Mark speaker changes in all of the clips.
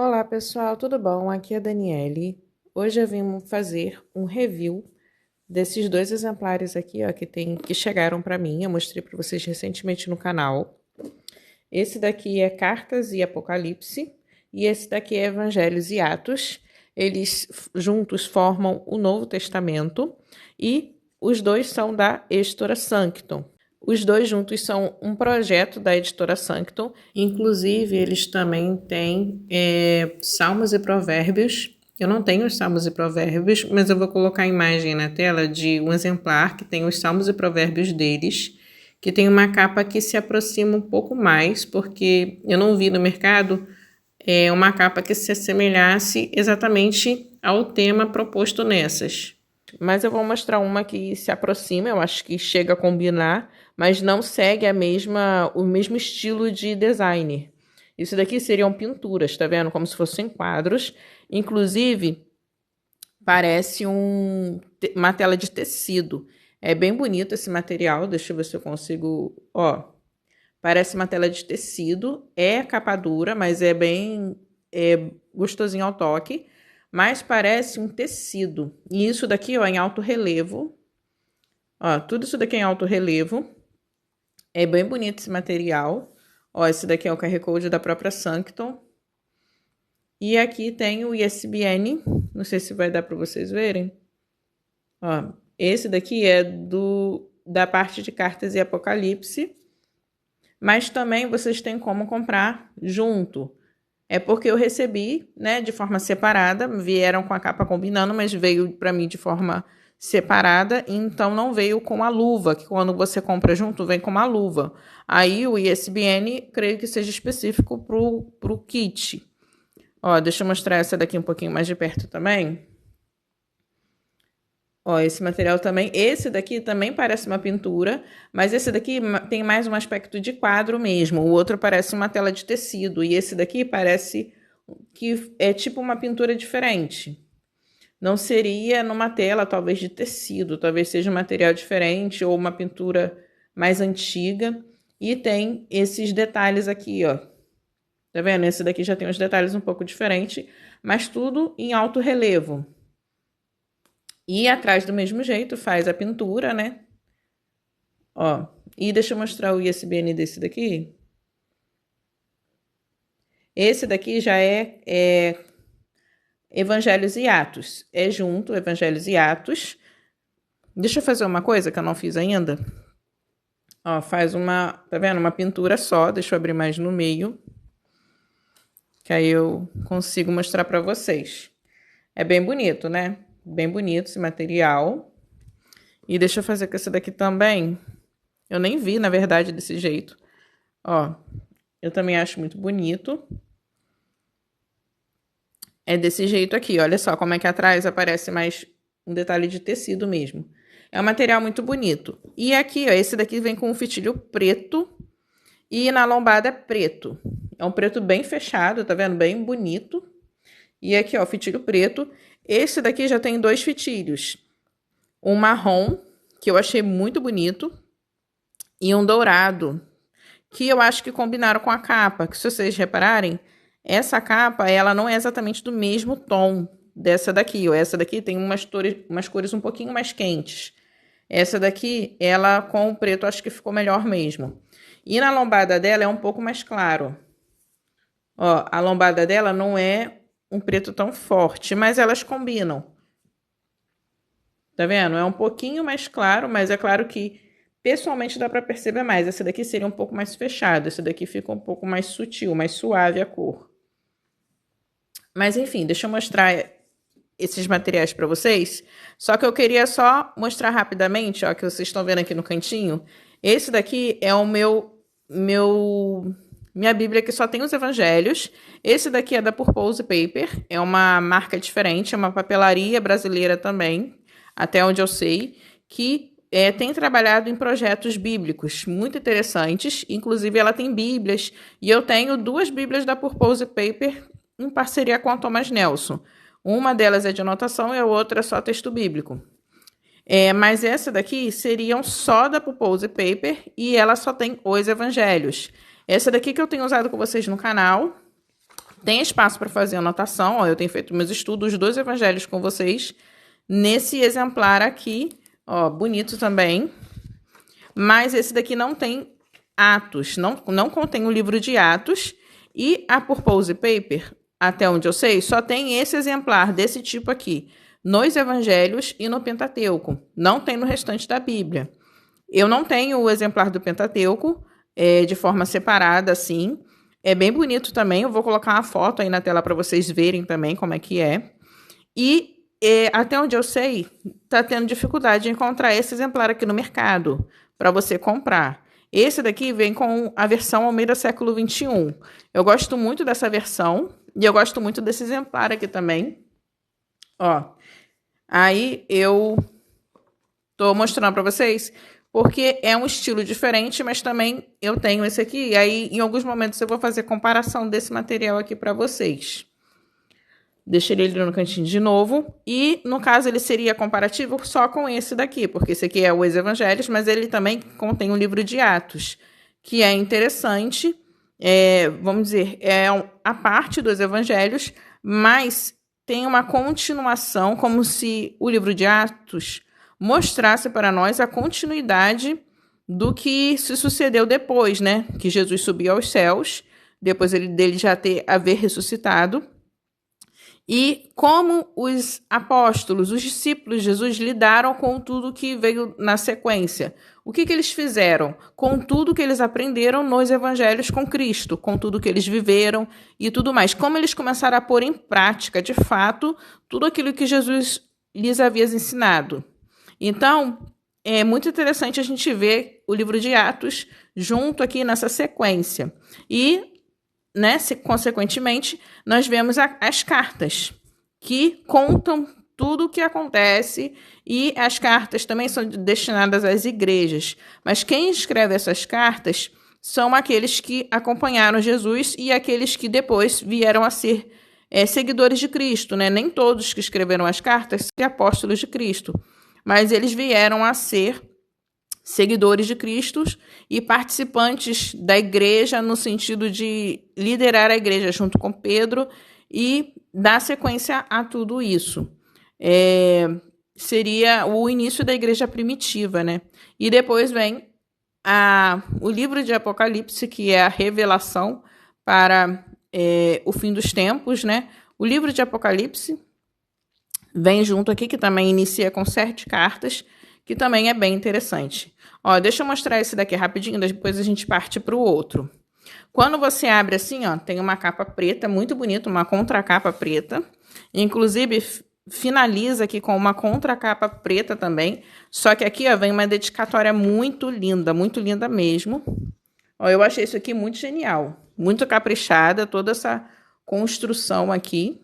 Speaker 1: Olá pessoal, tudo bom? Aqui é a Daniele. Hoje eu vim fazer um review desses dois exemplares aqui, ó, que chegaram para mim. Eu mostrei para vocês recentemente no canal. Esse daqui é Cartas e Apocalipse e esse daqui é Evangelhos e Atos. Eles juntos formam o Novo Testamento e os dois são da Editora Sanctum. Os dois juntos são um projeto da Editora Sanctum. Inclusive, eles também têm Salmos e Provérbios. Eu não tenho os Salmos e Provérbios, mas eu vou colocar a imagem na tela de um exemplar que tem os Salmos e Provérbios deles, que tem uma capa que se aproxima um pouco mais, porque eu não vi no mercado uma capa que se assemelhasse exatamente ao tema proposto nessas. Mas eu vou mostrar uma que se aproxima, eu acho que chega a combinar, mas não segue o mesmo estilo de design. Isso daqui seriam pinturas, tá vendo? Como se fossem quadros. Inclusive, parece uma tela de tecido. É bem bonito esse material, deixa eu ver se eu consigo... Ó, parece uma tela de tecido, é capa dura, mas é bem gostosinho ao toque. Mas parece um tecido. E isso daqui, ó, em alto relevo. Ó, tudo isso daqui é em alto relevo. É bem bonito esse material. Ó, esse daqui é o QR Code da própria Sanctum. E aqui tem o ISBN. Não sei se vai dar para vocês verem. Ó, esse daqui é da parte de Cartas e Apocalipse. Mas também vocês têm como comprar junto. É porque eu recebi, né, de forma separada, vieram com a capa combinando, mas veio para mim de forma separada, então não veio com a luva, que quando você compra junto, vem com uma luva. Aí o ISBN, creio que seja específico pro kit. Ó, deixa eu mostrar essa daqui um pouquinho mais de perto também. Ó, esse material também, esse daqui também parece uma pintura, mas esse daqui tem mais um aspecto de quadro mesmo. O outro parece uma tela de tecido e esse daqui parece que é tipo uma pintura diferente. Não seria numa tela, talvez, de tecido, talvez seja um material diferente ou uma pintura mais antiga. E tem esses detalhes aqui, ó. Tá vendo? Esse daqui já tem uns detalhes um pouco diferentes, mas tudo em alto relevo. E atrás do mesmo jeito faz a pintura, né? Ó, e deixa eu mostrar o ISBN desse daqui. Esse daqui já é Evangelhos e Atos. É junto, Evangelhos e Atos. Deixa eu fazer uma coisa que eu não fiz ainda. Ó, faz tá vendo? Uma pintura só. Deixa eu abrir mais no meio. Que aí eu consigo mostrar pra vocês. É bem bonito, né? Bem bonito esse material. E deixa eu fazer com esse daqui também. Eu nem vi, na verdade, desse jeito. Ó, eu também acho muito bonito. É desse jeito aqui, olha só como é que atrás aparece mais um detalhe de tecido mesmo. É um material muito bonito. E aqui, ó, esse daqui vem com um fitilho preto e na lombada é preto. É um preto bem fechado, tá vendo? Bem bonito. E aqui, ó, fitilho preto. Esse daqui já tem dois fitilhos. Um marrom, que eu achei muito bonito, e um dourado, que eu acho que combinaram com a capa, que se vocês repararem, essa capa, ela não é exatamente do mesmo tom dessa daqui. Ó. Essa daqui tem umas cores um pouquinho mais quentes. Essa daqui, ela com o preto, acho que ficou melhor mesmo. E na lombada dela é um pouco mais claro. Ó, a lombada dela não é um preto tão forte, mas elas combinam. Tá vendo? É um pouquinho mais claro, mas é claro que pessoalmente dá para perceber mais. Esse daqui seria um pouco mais fechado. Esse daqui fica um pouco mais sutil, mais suave a cor. Mas enfim, deixa eu mostrar esses materiais para vocês. Só que eu queria só mostrar rapidamente, ó, que vocês estão vendo aqui no cantinho. Esse daqui é o minha Bíblia que só tem os evangelhos. Esse daqui é da Purpose Paper. É uma marca diferente, é uma papelaria brasileira também, até onde eu sei, que tem trabalhado em projetos bíblicos muito interessantes. Inclusive, ela tem bíblias. E eu tenho duas bíblias da Purpose Paper em parceria com a Thomas Nelson. Uma delas é de anotação e a outra é só texto bíblico. Mas essa daqui seriam só da Purpose Paper e ela só tem os evangelhos. Essa daqui que eu tenho usado com vocês no canal Tem espaço para fazer anotação. Ó, eu tenho feito meus estudos dos 2 evangelhos com vocês nesse exemplar aqui. Ó, bonito também. Mas esse daqui não tem Atos, não contém o livro de Atos. E a Purpose Paper, até onde eu sei, só tem esse exemplar desse tipo aqui, nos evangelhos e no Pentateuco. Não tem no restante da Bíblia. Eu não tenho o exemplar do Pentateuco de forma separada, assim. É bem bonito também. Eu vou colocar uma foto aí na tela para vocês verem também como é que é. E até onde eu sei, tá tendo dificuldade de encontrar esse exemplar aqui no mercado para você comprar. Esse daqui vem com a versão Almeida século XXI. Eu gosto muito dessa versão e eu gosto muito desse exemplar aqui também. Ó, aí eu tô mostrando para vocês porque é um estilo diferente, mas também eu tenho esse aqui. E aí, em alguns momentos, eu vou fazer comparação desse material aqui para vocês. Deixei ele no cantinho de novo. E, no caso, ele seria comparativo só com esse daqui, porque esse aqui é os Evangelhos, mas ele também contém um livro de Atos, que é interessante. Vamos dizer, é a parte dos Evangelhos, mas tem uma continuação, como se o livro de Atos mostrasse para nós a continuidade do que se sucedeu depois, né? Que Jesus subiu aos céus, depois dele já haver ressuscitado. E como os apóstolos, os discípulos de Jesus lidaram com tudo que veio na sequência. O que eles fizeram? Com tudo que eles aprenderam nos evangelhos com Cristo, com tudo que eles viveram e tudo mais. Como eles começaram a pôr em prática, de fato, tudo aquilo que Jesus lhes havia ensinado. Então, é muito interessante a gente ver o livro de Atos junto aqui nessa sequência. E, consequentemente, nós vemos as cartas, que contam tudo o que acontece, e as cartas também são destinadas às igrejas. Mas quem escreve essas cartas são aqueles que acompanharam Jesus e aqueles que depois vieram a ser seguidores de Cristo, né? Nem todos que escreveram as cartas são apóstolos de Cristo, mas eles vieram a ser seguidores de Cristo e participantes da igreja no sentido de liderar a igreja junto com Pedro e dar sequência a tudo isso. Seria o início da igreja primitiva, né? E depois vem o livro de Apocalipse, que é a revelação para o fim dos tempos, né? O livro de Apocalipse vem junto aqui, que também inicia com 7 cartas, que também é bem interessante. Ó, deixa eu mostrar esse daqui rapidinho, depois a gente parte para o outro. Quando você abre assim, ó, tem uma capa preta, muito bonita, uma contracapa preta. Inclusive, finaliza aqui com uma contracapa preta também. Só que aqui, ó, vem uma dedicatória muito linda mesmo. Ó, eu achei isso aqui muito genial, muito caprichada, toda essa construção aqui.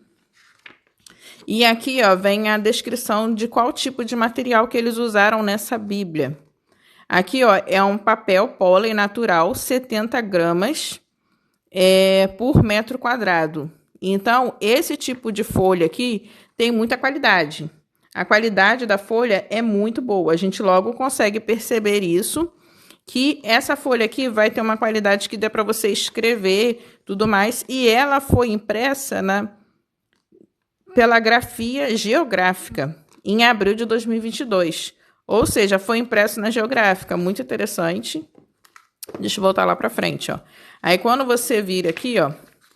Speaker 1: E aqui, ó, vem a descrição de qual tipo de material que eles usaram nessa Bíblia. Aqui, ó, é um papel pólen natural, 70 gramas por metro quadrado. Então, esse tipo de folha aqui tem muita qualidade. A qualidade da folha é muito boa. A gente logo consegue perceber isso, que essa folha aqui vai ter uma qualidade que dê para você escrever, tudo mais. E ela foi impressa pela Grafia Geográfica, em abril de 2022. Ou seja, foi impresso na Geográfica. Muito interessante. Deixa eu voltar lá para frente, ó. Aí, quando você vira aqui, ó,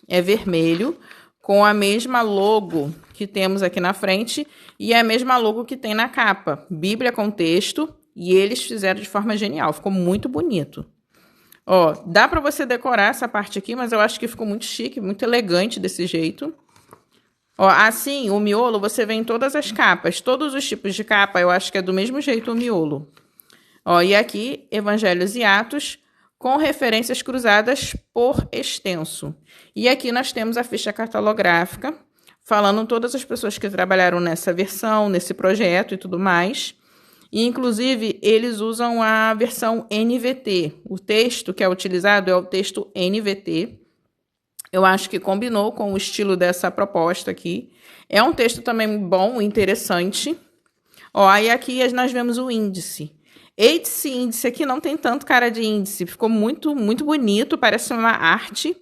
Speaker 1: é vermelho, com a mesma logo que temos aqui na frente e a mesma logo que tem na capa. Bíblia com texto, e eles fizeram de forma genial. Ficou muito bonito. Ó, dá para você decorar essa parte aqui, mas eu acho que ficou muito chique, muito elegante desse jeito. Ó, assim, o miolo você vê em todas as capas. Todos os tipos de capa, eu acho que é do mesmo jeito o miolo. Ó, e aqui, Evangelhos e Atos, com referências cruzadas por extenso. E aqui nós temos a ficha catalográfica, falando todas as pessoas que trabalharam nessa versão, nesse projeto e tudo mais. E, inclusive, eles usam a versão NVT. O texto que é utilizado é o texto NVT. Eu acho que combinou com o estilo dessa proposta aqui. É um texto também bom, interessante. Ó, aí aqui nós vemos o índice. Esse índice aqui não tem tanto cara de índice. Ficou muito bonito, parece uma arte.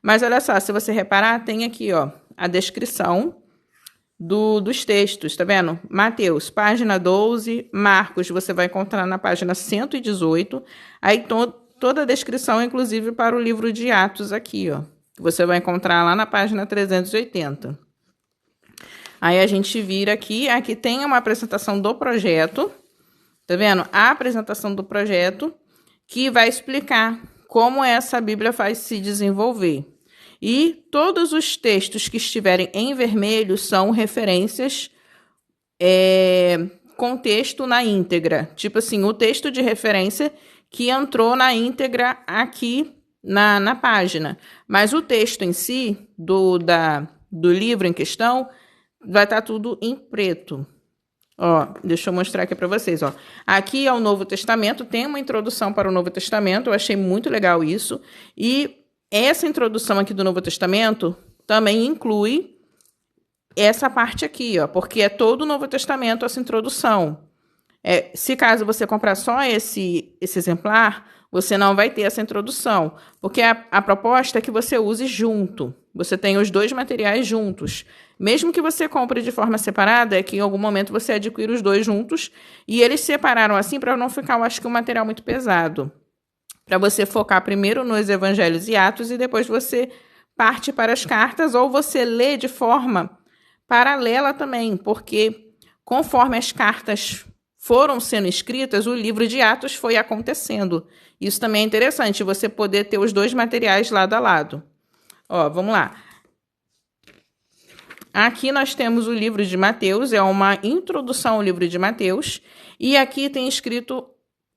Speaker 1: Mas olha só, se você reparar, tem aqui, ó, a descrição dos textos, tá vendo? Mateus, página 12, Marcos, você vai encontrar na página 118, aí toda a descrição, inclusive para o livro de Atos aqui, ó, que você vai encontrar lá na página 380. Aí a gente vira aqui tem uma apresentação do projeto, tá vendo? A apresentação do projeto, que vai explicar como essa Bíblia vai se desenvolver. E todos os textos que estiverem em vermelho são referências com texto na íntegra. Tipo assim, o texto de referência que entrou na íntegra aqui na página. Mas o texto em si, do livro em questão, vai estar tudo em preto. Ó, deixa eu mostrar aqui para vocês, ó. Aqui é o Novo Testamento, tem uma introdução para o Novo Testamento, eu achei muito legal isso. E essa introdução aqui do Novo Testamento também inclui essa parte aqui, ó, porque é todo o Novo Testamento essa introdução. Se caso você comprar só esse exemplar, você não vai ter essa introdução, porque a proposta é que você use junto. Você tem os dois materiais juntos. Mesmo que você compre de forma separada, é que em algum momento você adquire os dois juntos, e eles separaram assim para não ficar, eu acho que, um material muito pesado. Para você focar primeiro nos Evangelhos e Atos e depois você parte para as cartas, ou você lê de forma paralela também, porque conforme as cartas foram sendo escritas, o livro de Atos foi acontecendo. Isso também é interessante, você poder ter os dois materiais lado a lado. Ó, vamos lá. Aqui nós temos o livro de Mateus, é uma introdução ao livro de Mateus, e aqui tem escrito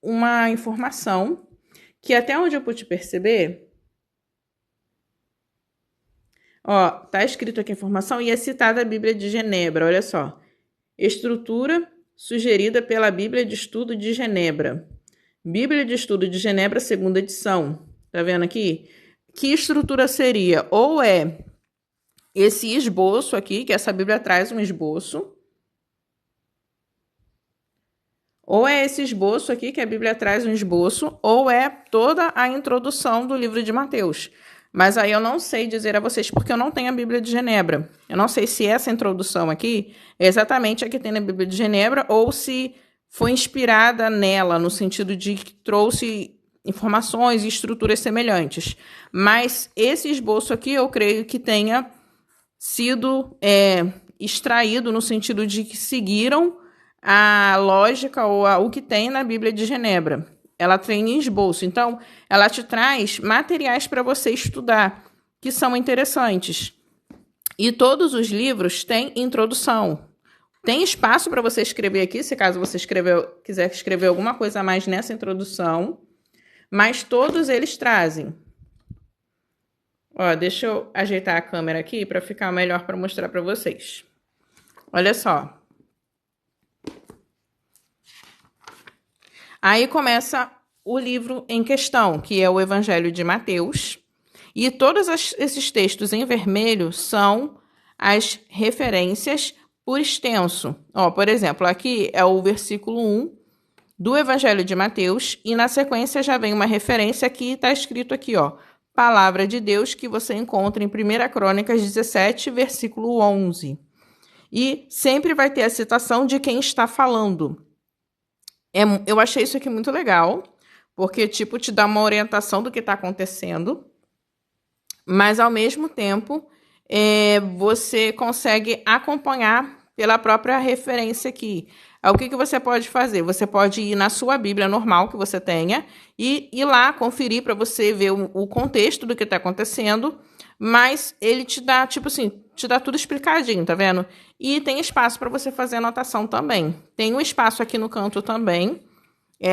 Speaker 1: uma informação que até onde eu pude perceber, ó, tá escrito aqui a informação e é citada a Bíblia de Genebra, olha só. Estrutura sugerida pela Bíblia de Estudo de Genebra. Bíblia de Estudo de Genebra, segunda edição. Tá vendo aqui? Que estrutura seria? Ou é esse esboço aqui, que essa Bíblia traz um esboço, ou é esse esboço aqui, que a Bíblia traz um esboço, ou é toda a introdução do livro de Mateus. Mas aí eu não sei dizer a vocês, porque eu não tenho a Bíblia de Genebra. Eu não sei se essa introdução aqui é exatamente a que tem na Bíblia de Genebra, ou se foi inspirada nela, no sentido de que trouxe informações e estruturas semelhantes. Mas esse esboço aqui, eu creio que tenha sido extraído no sentido de que seguiram a lógica ou o que tem na Bíblia de Genebra. Ela tem esboço, então ela te traz materiais para você estudar, que são interessantes. E todos os livros têm introdução. Tem espaço para você escrever aqui, se caso você quiser escrever alguma coisa a mais nessa introdução, mas todos eles trazem. Ó, deixa eu ajeitar a câmera aqui para ficar melhor para mostrar para vocês. Olha só. Aí começa o livro em questão, que é o Evangelho de Mateus. E todos esses textos em vermelho são as referências por extenso. Ó, por exemplo, aqui é o versículo 1 do Evangelho de Mateus. E na sequência já vem uma referência que está escrito aqui, ó. Palavra de Deus, que você encontra em 1 Crônicas 17, versículo 11. E sempre vai ter a citação de quem está falando. Eu achei isso aqui muito legal, porque, tipo, te dá uma orientação do que está acontecendo, mas, ao mesmo tempo, você consegue acompanhar pela própria referência aqui. O que você pode fazer? Você pode ir na sua Bíblia normal que você tenha e ir lá conferir para você ver o contexto do que está acontecendo, mas ele te dá, tipo assim, te dá tudo explicadinho, tá vendo? E tem espaço para você fazer anotação também. Tem um espaço aqui no canto também.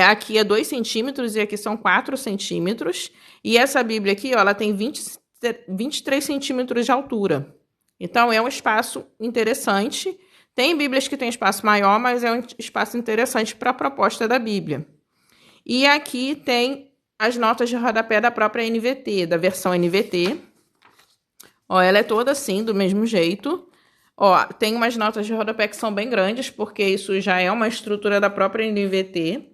Speaker 1: Aqui é 2 centímetros e aqui são 4 centímetros. E essa Bíblia aqui, ó, ela tem 23 centímetros de altura. Então, é um espaço interessante. Tem Bíblias que têm espaço maior, mas é um espaço interessante para a proposta da Bíblia. E aqui tem as notas de rodapé da própria NVT, da versão NVT. Ó, ela é toda assim, do mesmo jeito. Ó, tem umas notas de rodapé que são bem grandes, porque isso já é uma estrutura da própria NVT.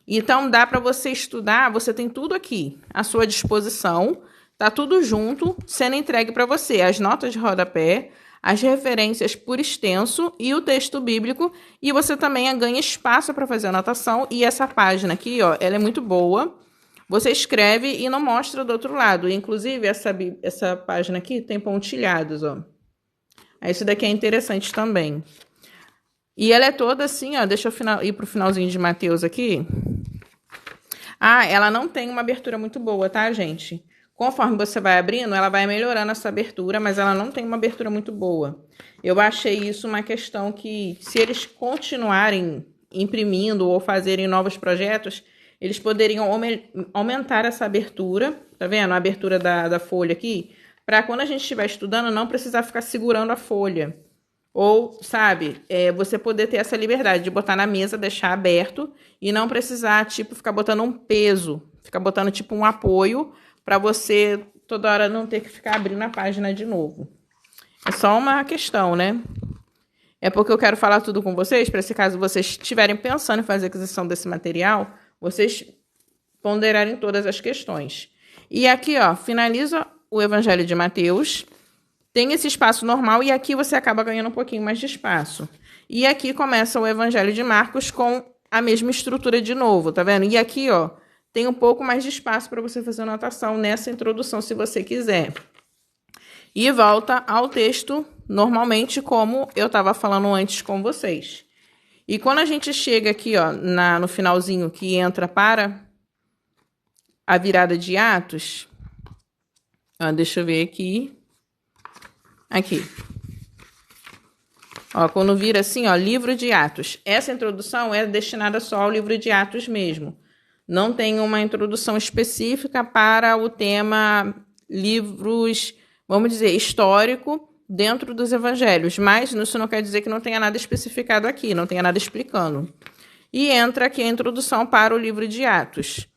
Speaker 1: Então, dá para você estudar, você tem tudo aqui à sua disposição. Tá tudo junto, sendo entregue para você. As notas de rodapé, as referências por extenso e o texto bíblico. E você também ganha espaço para fazer anotação. E essa página aqui, ó, ela é muito boa. Você escreve e não mostra do outro lado. Inclusive, essa página aqui tem pontilhados, ó. Isso daqui é interessante também. E ela é toda assim, ó. Deixa eu ir pro finalzinho de Mateus aqui. Ela não tem uma abertura muito boa, tá, gente? Conforme você vai abrindo, ela vai melhorando essa abertura, mas ela não tem uma abertura muito boa. Eu achei isso uma questão que, se eles continuarem imprimindo ou fazerem novos projetos, eles poderiam aumentar essa abertura, tá vendo? A abertura da folha aqui, para quando a gente estiver estudando, não precisar ficar segurando a folha. Ou, sabe, você poder ter essa liberdade de botar na mesa, deixar aberto e não precisar, tipo, ficar botando um peso, ficar botando, tipo, um apoio para você toda hora não ter que ficar abrindo a página de novo. É só uma questão, né? É porque eu quero falar tudo com vocês, para se caso vocês estiverem pensando em fazer aquisição desse material, vocês ponderarem todas as questões. E aqui, ó, finaliza o Evangelho de Mateus. Tem esse espaço normal e aqui você acaba ganhando um pouquinho mais de espaço. E aqui começa o Evangelho de Marcos com a mesma estrutura de novo, tá vendo? E aqui, ó, tem um pouco mais de espaço para você fazer anotação nessa introdução, se você quiser. E volta ao texto normalmente, como eu estava falando antes com vocês. E quando a gente chega aqui, ó, no finalzinho que entra para a virada de Atos, ó, deixa eu ver aqui. Aqui. Ó, quando vira assim, ó, livro de Atos. Essa introdução é destinada só ao livro de Atos mesmo. Não tem uma introdução específica para o tema livros, vamos dizer, histórico dentro dos evangelhos. Mas isso não quer dizer que não tenha nada especificado aqui, não tenha nada explicando. E entra aqui a introdução para o livro de Atos,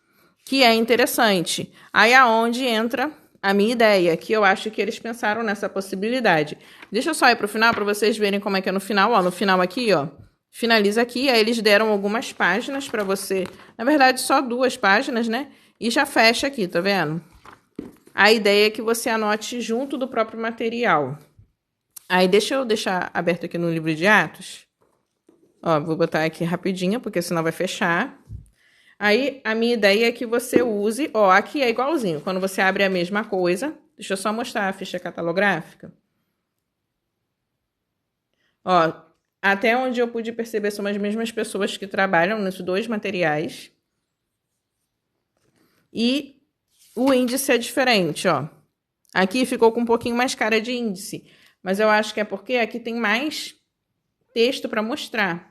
Speaker 1: que é interessante. Aí é onde entra a minha ideia, que eu acho que eles pensaram nessa possibilidade. Deixa eu só ir para o final para vocês verem como é que é no final. Ó, no final aqui, ó, finaliza aqui. Aí eles deram algumas páginas para você. Na verdade, só 2 páginas, né? E já fecha aqui, tá vendo? A ideia é que você anote junto do próprio material. Aí deixa eu deixar aberto aqui no livro de Atos. Ó, vou botar aqui rapidinho, porque senão vai fechar. Aí, a minha ideia é que você use... Ó, aqui é igualzinho. Quando você abre a mesma coisa... Deixa eu só mostrar a ficha catalográfica. Ó, até onde eu pude perceber, são as mesmas pessoas que trabalham nesses 2 materiais. E o índice é diferente, ó. Aqui ficou com um pouquinho mais cara de índice. Mas eu acho que é porque aqui tem mais texto para mostrar.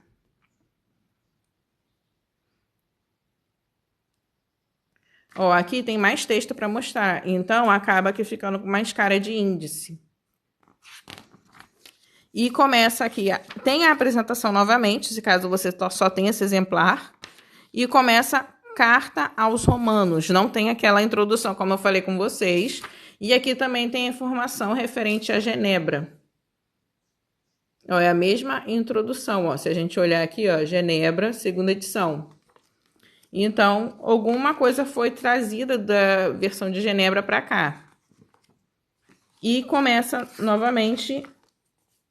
Speaker 1: Ó, aqui tem mais texto para mostrar, então acaba que ficando com mais cara de índice. E começa aqui, tem a apresentação novamente, se caso você só tem esse exemplar, e começa carta aos Romanos, não tem aquela introdução, como eu falei com vocês, e aqui também tem informação referente a Genebra. Ó, é a mesma introdução, ó, se a gente olhar aqui, ó, Genebra, 2ª edição. Então, alguma coisa foi trazida da versão de Genebra para cá. E começa novamente,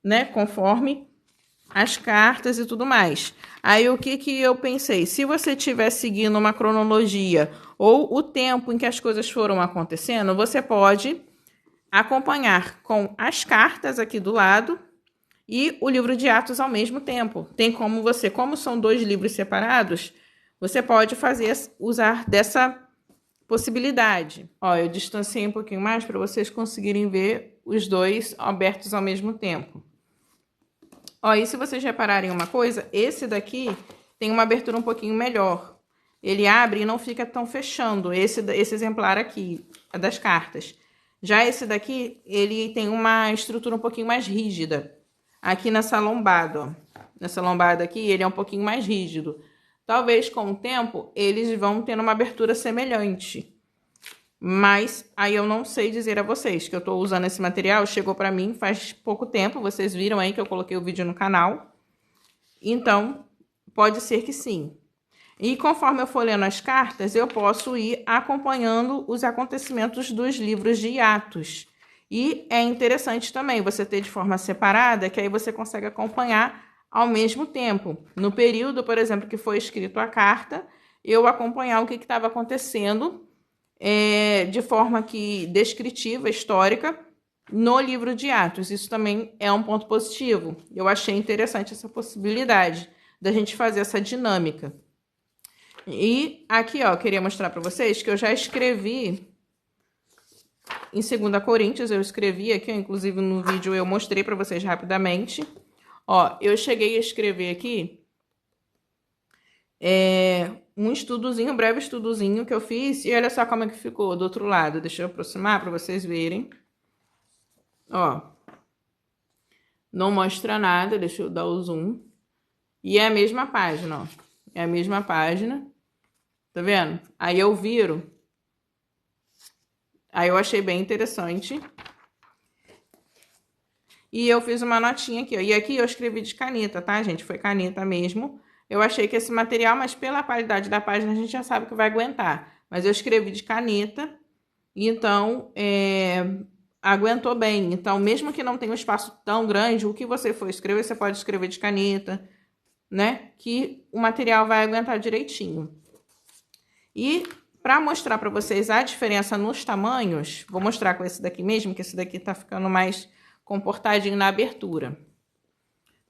Speaker 1: né, conforme as cartas e tudo mais. Aí, o que eu pensei? Se você estiver seguindo uma cronologia ou o tempo em que as coisas foram acontecendo, você pode acompanhar com as cartas aqui do lado e o livro de Atos ao mesmo tempo. Tem como você, como são 2 livros separados... Você pode usar dessa possibilidade. Ó, eu distanciei um pouquinho mais para vocês conseguirem ver os 2 abertos ao mesmo tempo. Ó, e se vocês repararem uma coisa, esse daqui tem uma abertura um pouquinho melhor. Ele abre e não fica tão fechando, esse exemplar aqui, das cartas. Já esse daqui, ele tem uma estrutura um pouquinho mais rígida. Aqui nessa lombada, ó. Nessa lombada aqui, ele é um pouquinho mais rígido. Talvez, com o tempo, eles vão tendo uma abertura semelhante. Mas aí eu não sei dizer a vocês que eu estou usando esse material. Chegou para mim faz pouco tempo. Vocês viram aí que eu coloquei o vídeo no canal. Então, pode ser que sim. E conforme eu for lendo as cartas, eu posso ir acompanhando os acontecimentos dos livros de Atos. E é interessante também você ter de forma separada, que aí você consegue acompanhar ao mesmo tempo. No período, por exemplo, que foi escrito a carta, eu acompanhar o que estava acontecendo de forma descritiva, histórica, no livro de Atos. Isso também é um ponto positivo. Eu achei interessante essa possibilidade da gente fazer essa dinâmica. E aqui, ó, eu queria mostrar para vocês que eu já escrevi em 2 Coríntios, eu escrevi aqui, inclusive no vídeo eu mostrei para vocês rapidamente. Ó, eu cheguei a escrever aqui um estudozinho, um breve estudozinho que eu fiz, e olha só como é que ficou do outro lado. Deixa eu aproximar para vocês verem. Ó, não mostra nada, deixa eu dar o zoom. E é a mesma página, ó. É a mesma página. Tá vendo? Aí eu viro. Aí eu achei bem interessante. E eu fiz uma notinha aqui, ó. E aqui eu escrevi de caneta, tá, gente? Foi caneta mesmo. Eu achei que esse material, mas pela qualidade da página, a gente já sabe que vai aguentar. Mas eu escrevi de caneta. Então, aguentou bem. Então, mesmo que não tenha um espaço tão grande, o que você for escrever, você pode escrever de caneta, né? Que o material vai aguentar direitinho. E para mostrar para vocês a diferença nos tamanhos, vou mostrar com esse daqui mesmo, que esse daqui tá ficando mais comportadinho na abertura.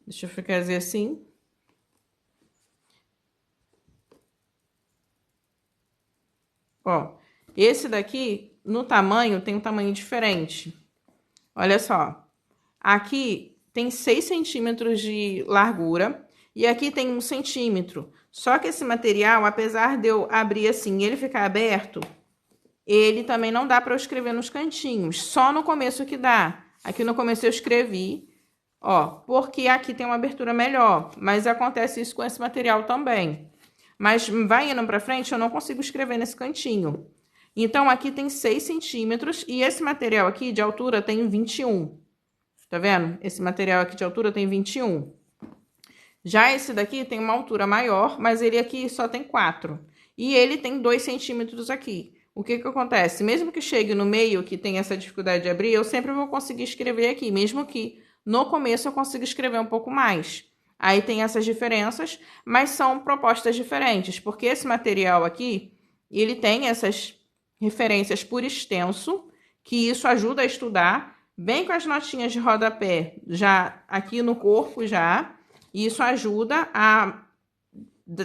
Speaker 1: Deixa eu fazer assim. Ó, esse daqui, no tamanho, tem um tamanho diferente. Olha só. Aqui tem 6 centímetros de largura e aqui tem 1 centímetro. Só que esse material, apesar de eu abrir assim e ele ficar aberto, ele também não dá para eu escrever nos cantinhos. Só no começo que dá. Aqui no começo eu escrevi, ó, porque aqui tem uma abertura melhor. Mas acontece isso com esse material também. Mas vai indo para frente, eu não consigo escrever nesse cantinho. Então, aqui tem 6 centímetros e esse material aqui de altura tem 21. Tá vendo? Esse material aqui de altura tem 21. Já esse daqui tem uma altura maior, mas ele aqui só tem 4. E ele tem 2 centímetros aqui. O que acontece? Mesmo que chegue no meio, que tem essa dificuldade de abrir, eu sempre vou conseguir escrever aqui. Mesmo que no começo eu consiga escrever um pouco mais. Aí tem essas diferenças, mas são propostas diferentes. Porque esse material aqui, ele tem essas referências por extenso, que isso ajuda a estudar. Bem com as notinhas de rodapé já aqui no corpo já. E isso ajuda a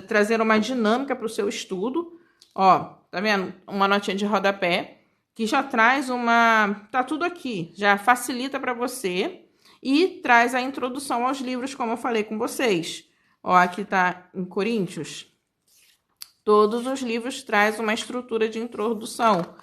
Speaker 1: trazer uma dinâmica para o seu estudo. Ó, tá vendo? Uma notinha de rodapé que já traz uma... Tá tudo aqui, já facilita para você e traz a introdução aos livros, como eu falei com vocês. Ó, aqui tá em Coríntios. Todos os livros trazem uma estrutura de introdução.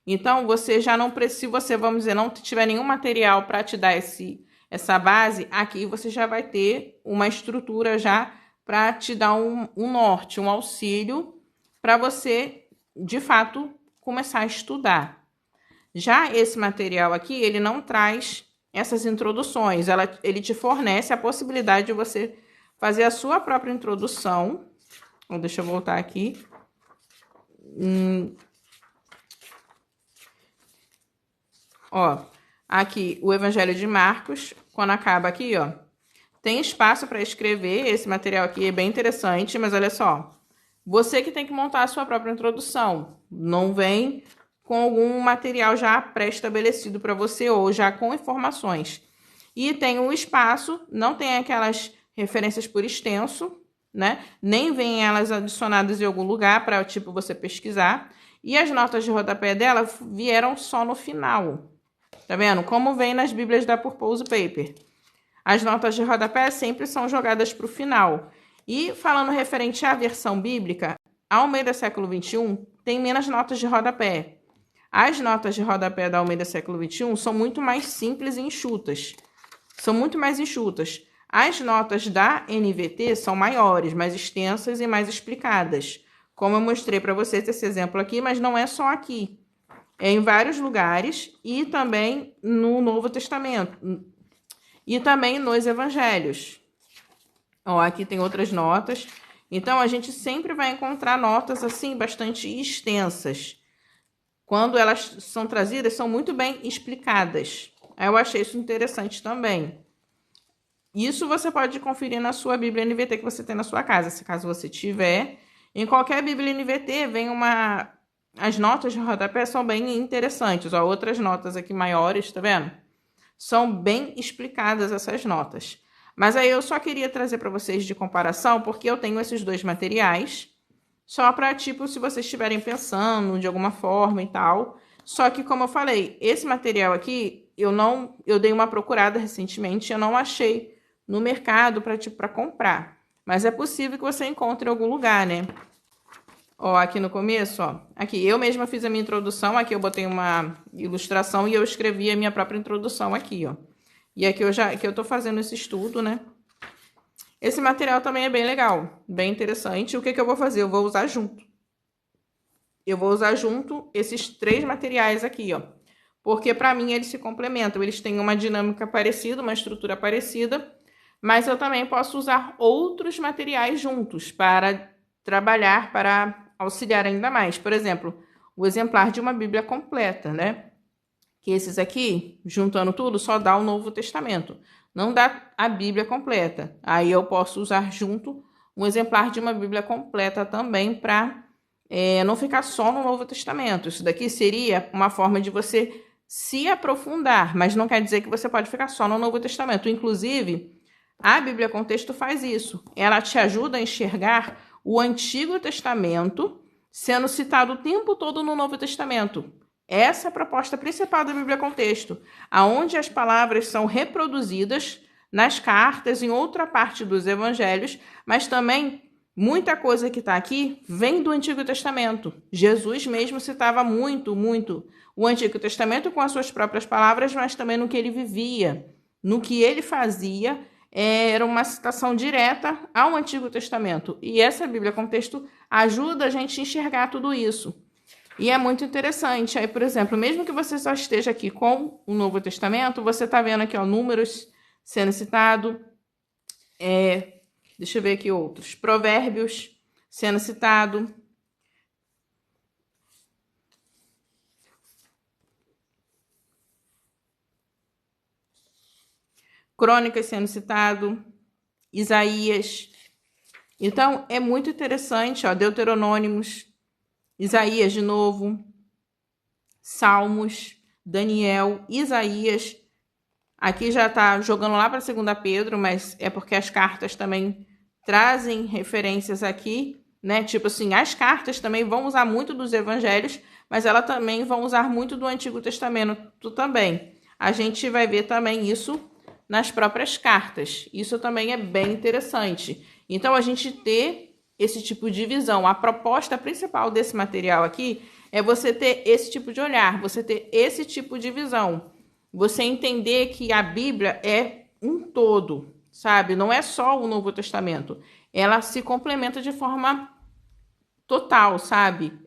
Speaker 1: Então, você já não precisa, se você, vamos dizer, não tiver nenhum material para te dar essa base, aqui você já vai ter uma estrutura já para te dar um norte, um auxílio para você, de fato, começar a estudar. Já esse material aqui, ele não traz essas introduções, ele te fornece a possibilidade de você fazer a sua própria introdução. Deixa eu voltar aqui. Ó, aqui o Evangelho de Marcos, quando acaba aqui, ó, tem espaço para escrever. Esse material aqui é bem interessante, mas olha só, você que tem que montar a sua própria introdução, não vem com algum material já pré-estabelecido para você ou já com informações. E tem o espaço, não tem aquelas referências por extenso, né? Nem vem elas adicionadas em algum lugar para, tipo, você pesquisar. E as notas de rodapé dela vieram só no final. Tá vendo? Como vem nas Bíblias da Purpose Paper. As notas de rodapé sempre são jogadas para o final. E falando referente à versão bíblica, a Almeida Século XXI tem menos notas de rodapé. As notas de rodapé da Almeida Século XXI são muito mais simples e enxutas. São muito mais enxutas. As notas da NVT são maiores, mais extensas e mais explicadas. Como eu mostrei para vocês esse exemplo aqui, mas não é só aqui. É em vários lugares e também no Novo Testamento. E também nos Evangelhos. Ó, aqui tem outras notas. Então, a gente sempre vai encontrar notas assim bastante extensas. Quando elas são trazidas, são muito bem explicadas. Eu achei isso interessante também. Isso você pode conferir na sua Bíblia NVT que você tem na sua casa, se caso você tiver. Em qualquer Bíblia NVT vem uma... As notas de rodapé são bem interessantes. Ó, outras notas aqui maiores, tá vendo? São bem explicadas essas notas. Mas aí eu só queria trazer para vocês de comparação, porque eu tenho esses dois materiais, só para, tipo, se vocês estiverem pensando de alguma forma e tal. Só que, como eu falei, esse material aqui, eu dei uma procurada recentemente, eu não achei no mercado para, tipo, para comprar. Mas é possível que você encontre em algum lugar, né? Ó, aqui no começo, ó. Aqui, eu mesma fiz a minha introdução. Aqui eu botei uma ilustração e eu escrevi a minha própria introdução aqui, ó. E aqui eu tô fazendo esse estudo, né? Esse material também é bem legal, bem interessante. O que que eu vou fazer? Eu vou usar junto. Eu vou usar junto esses três materiais aqui, ó. Porque para mim eles se complementam. Eles têm uma dinâmica parecida, uma estrutura parecida. Mas eu também posso usar outros materiais juntos para trabalhar, para auxiliar ainda mais. Por exemplo, o exemplar de uma Bíblia completa, né? Que esses aqui, juntando tudo, só dá o Novo Testamento. Não dá a Bíblia completa. Aí eu posso usar junto um exemplar de uma Bíblia completa também para não ficar só no Novo Testamento. Isso daqui seria uma forma de você se aprofundar, mas não quer dizer que você pode ficar só no Novo Testamento. Inclusive, a Bíblia Contexto faz isso. Ela te ajuda a enxergar o Antigo Testamento sendo citado o tempo todo no Novo Testamento. Essa é a proposta principal da Bíblia Contexto, aonde as palavras são reproduzidas nas cartas, em outra parte dos evangelhos, mas também muita coisa que está aqui vem do Antigo Testamento. Jesus mesmo citava muito o Antigo Testamento com as suas próprias palavras, mas também no que ele vivia, no que ele fazia. Era uma citação direta ao Antigo Testamento. E essa Bíblia Contexto ajuda a gente a enxergar tudo isso. E é muito interessante. Aí, por exemplo, mesmo que você só esteja aqui com o Novo Testamento, você está vendo aqui, ó, Números sendo citado. Deixa eu ver aqui outros. Provérbios sendo citado. Crônicas sendo citado. Isaías. Então, é muito interessante, ó, Deuteronômios, Isaías de novo, Salmos, Daniel, Isaías. Aqui já está jogando lá para 2 Pedro, mas é porque as cartas também trazem referências aqui, né? Tipo assim, as cartas também vão usar muito dos evangelhos, mas elas também vão usar muito do Antigo Testamento também. A gente vai ver também isso nas próprias cartas. Isso também é bem interessante. Então, a gente ter esse tipo de visão. A proposta principal desse material aqui é você ter esse tipo de olhar, você ter esse tipo de visão. Você entender que a Bíblia é um todo, sabe? Não é só o Novo Testamento. Ela se complementa de forma total, sabe?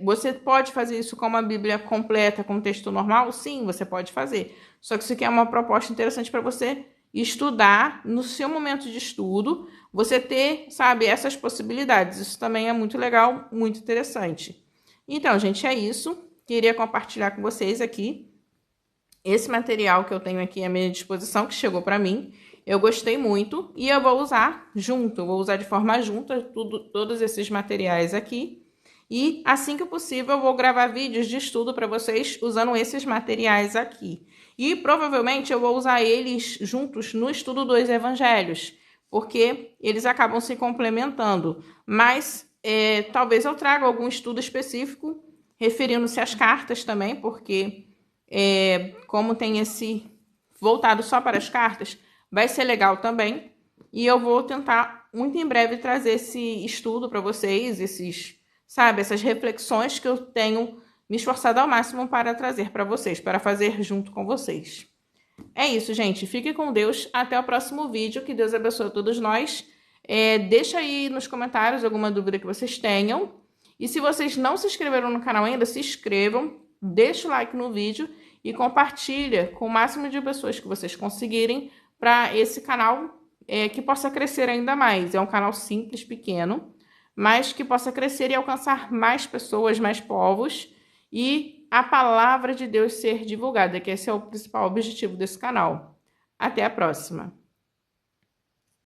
Speaker 1: Você pode fazer isso com uma Bíblia completa, com texto normal? Sim, você pode fazer. Só que isso aqui é uma proposta interessante para você estudar no seu momento de estudo, você ter, sabe, essas possibilidades. Isso também é muito legal, muito interessante. Então, gente, é isso. Queria compartilhar com vocês aqui esse material que eu tenho aqui à minha disposição, que chegou para mim. Eu gostei muito e eu vou usar junto, eu vou usar de forma junta todos esses materiais aqui. E assim que possível eu vou gravar vídeos de estudo para vocês usando esses materiais aqui. E provavelmente eu vou usar eles juntos no estudo dos evangelhos, porque eles acabam se complementando. Mas talvez eu traga algum estudo específico referindo-se às cartas também, porque como tem esse voltado só para as cartas, vai ser legal também. E eu vou tentar muito em breve trazer esse estudo para vocês, essas reflexões que eu tenho me esforçado ao máximo para trazer para vocês, para fazer junto com vocês. É isso, gente. Fique com Deus. Até o próximo vídeo. Que Deus abençoe a todos nós. Deixa aí nos comentários alguma dúvida que vocês tenham. E se vocês não se inscreveram no canal ainda, se inscrevam, deixa o like no vídeo e compartilha com o máximo de pessoas que vocês conseguirem para esse canal que possa crescer ainda mais. É um canal simples, pequeno, mas que possa crescer e alcançar mais pessoas, mais povos e a palavra de Deus ser divulgada, que esse é o principal objetivo desse canal. Até a próxima!